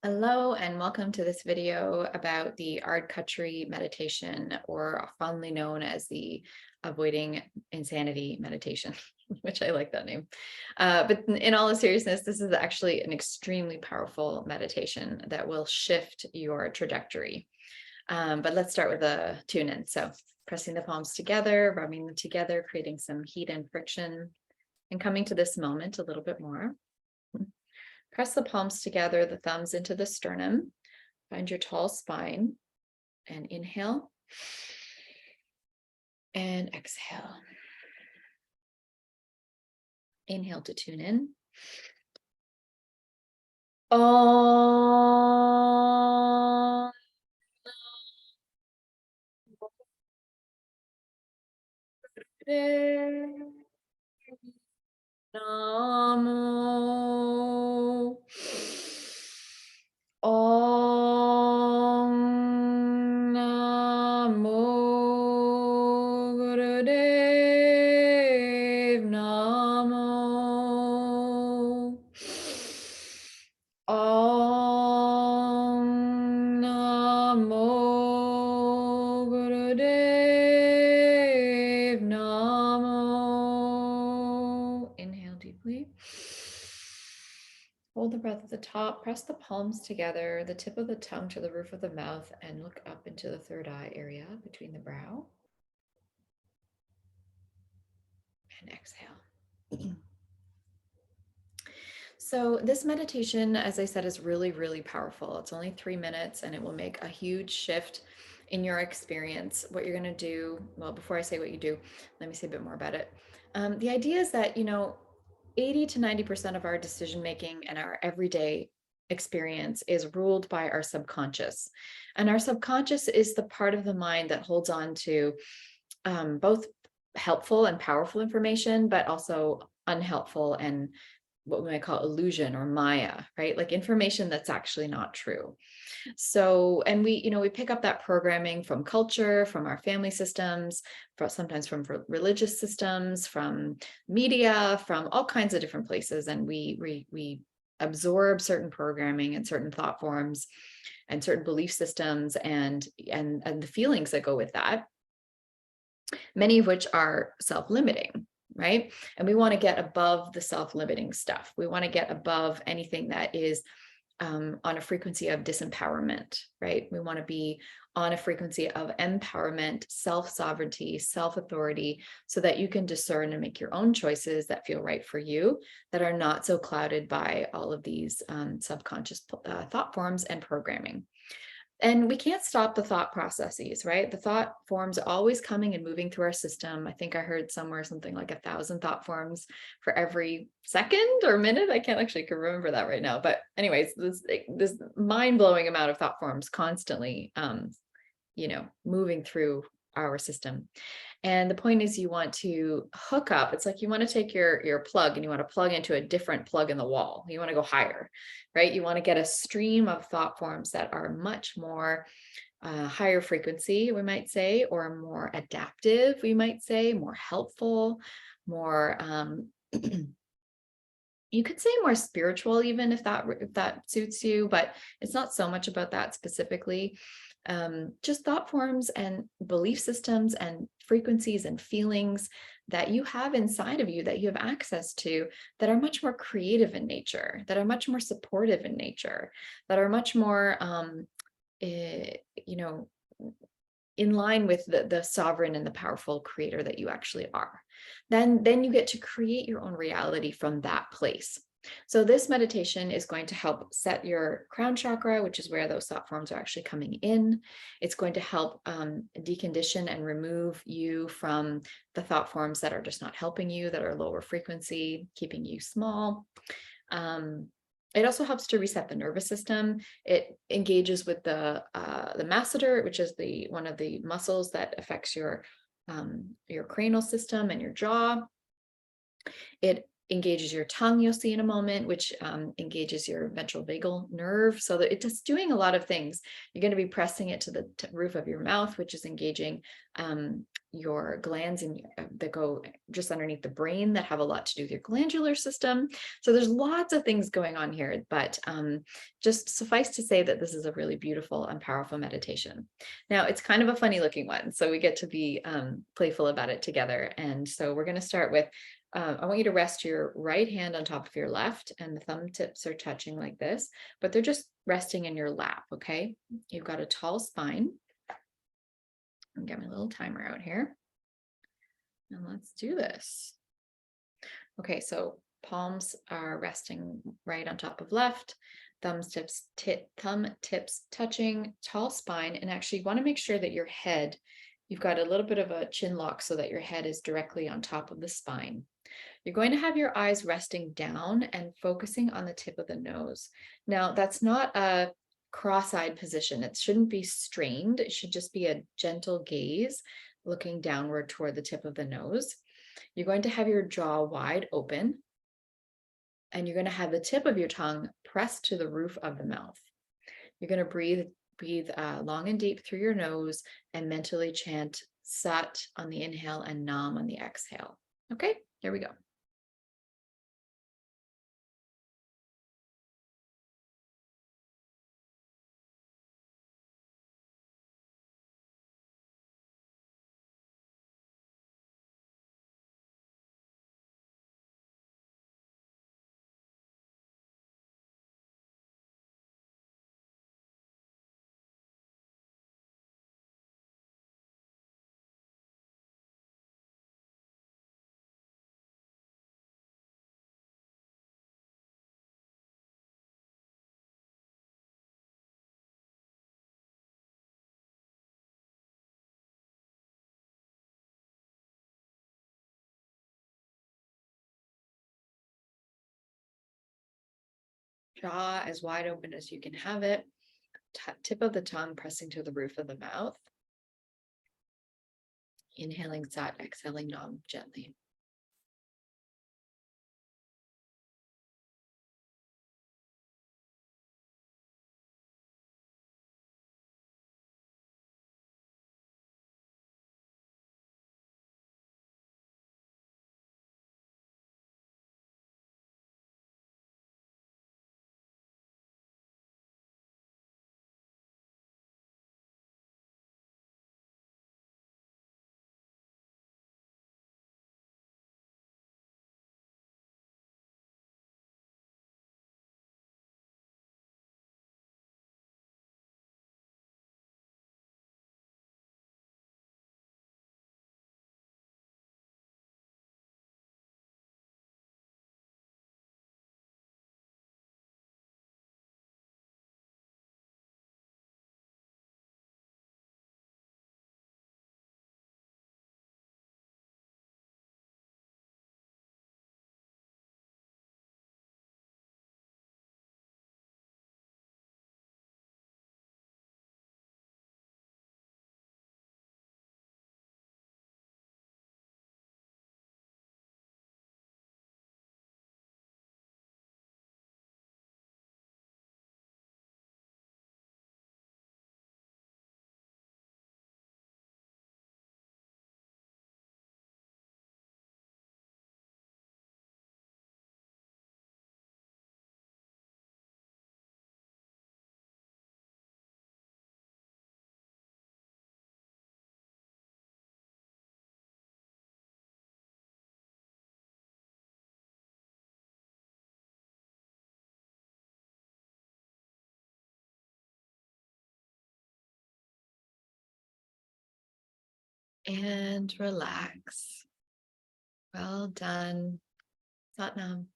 Hello and welcome to this video about the Ard Kachari meditation, or fondly known as the Avoiding Insanity meditation, which I like that name. But in all seriousness, this is actually an extremely powerful meditation that will shift your trajectory. But let's start with a tune in. So pressing the palms together, rubbing them together, creating some heat and friction, and coming to this moment a little bit more. Press the palms together, the thumbs into the sternum. Find your tall spine and inhale and exhale. Inhale to tune in. Om. Namo. Om Namo Gurudev Namo. Om Namo Gurudev Namo. Inhale deeply. Hold the breath at the top, press the palms together, the tip of the tongue to the roof of the mouth, and look up into the third eye area between the brow. And exhale. So this meditation, as I said, is really, really powerful. It's only 3 minutes and it will make a huge shift in your experience. What you're going to do, well, before I say what you do, let me say a bit more about it. The idea is that, 80 to 90% of our decision making and our everyday experience is ruled by our subconscious. And our subconscious is the part of the mind that holds on to both helpful and powerful information, but also unhelpful and what we might call illusion or Maya, right? Like information that's actually not true. So, and we pick up that programming from culture, from our family systems, sometimes from religious systems, from media, from all kinds of different places. And we absorb certain programming and certain thought forms and certain belief systems and the feelings that go with that, many of which are self-limiting. Right? And we want to get above the self-limiting stuff. We want to get above anything that is on a frequency of disempowerment, right? We want to be on a frequency of empowerment, self-sovereignty, self-authority, so that you can discern and make your own choices that feel right for you, that are not so clouded by all of these subconscious thought forms and programming. And we can't stop the thought processes, right? The thought forms are always coming and moving through our system. I think I heard somewhere something like 1,000 thought forms for every second or minute. I can't actually remember that right now. But anyways, this mind-blowing amount of thought forms constantly, moving through our system. And the point is you want to hook up. It's like you want to take your plug and you want to plug into a different plug in the wall. You want to go higher, right? You want to get a stream of thought forms that are much more higher frequency, we might say, or more adaptive, we might say, more helpful, more you could say more spiritual, even if that suits you, but it's not so much about that specifically. Just thought forms and belief systems and frequencies and feelings that you have inside of you, that you have access to, that are much more creative in nature, that are much more supportive in nature, that are much more, in line with the sovereign and the powerful creator that you actually are. Then you get to create your own reality from that place. So this meditation is going to help set your crown chakra, which is where those thought forms are actually coming in. It's going to help decondition and remove you from the thought forms that are just not helping you, that are lower frequency, keeping you small. It also helps to reset the nervous system. It engages with the masseter, which is one of the muscles that affects your cranial system and your jaw. It engages your tongue, you'll see in a moment, which engages your ventral vagal nerve. So that it's just doing a lot of things. You're going to be pressing it to the roof of your mouth, which is engaging your glands that go just underneath the brain that have a lot to do with your glandular system. So there's lots of things going on here, but just suffice to say that this is a really beautiful and powerful meditation. Now, it's kind of a funny looking one, so we get to be playful about it together. And so we're going to start with I want you to rest your right hand on top of your left, and the thumb tips are touching like this, but they're just resting in your lap, okay? You've got a tall spine. I'll get my little timer out here. And let's do this. Okay, so palms are resting right on top of left, thumb tips touching, tall spine, and actually you want to make sure that your head, you've got a little bit of a chin lock so that your head is directly on top of the spine. You're going to have your eyes resting down and focusing on the tip of the nose. Now, that's not a cross-eyed position. It shouldn't be strained. It should just be a gentle gaze looking downward toward the tip of the nose. You're going to have your jaw wide open, and you're going to have the tip of your tongue pressed to the roof of the mouth. You're going to breathe long and deep through your nose and mentally chant Sat on the inhale and Nam on the exhale. Okay, here we go. Jaw as wide open as you can have it. Tip of the tongue pressing to the roof of the mouth. Inhaling Sat, exhaling Nam gently. And relax. Well done. Sat Nam.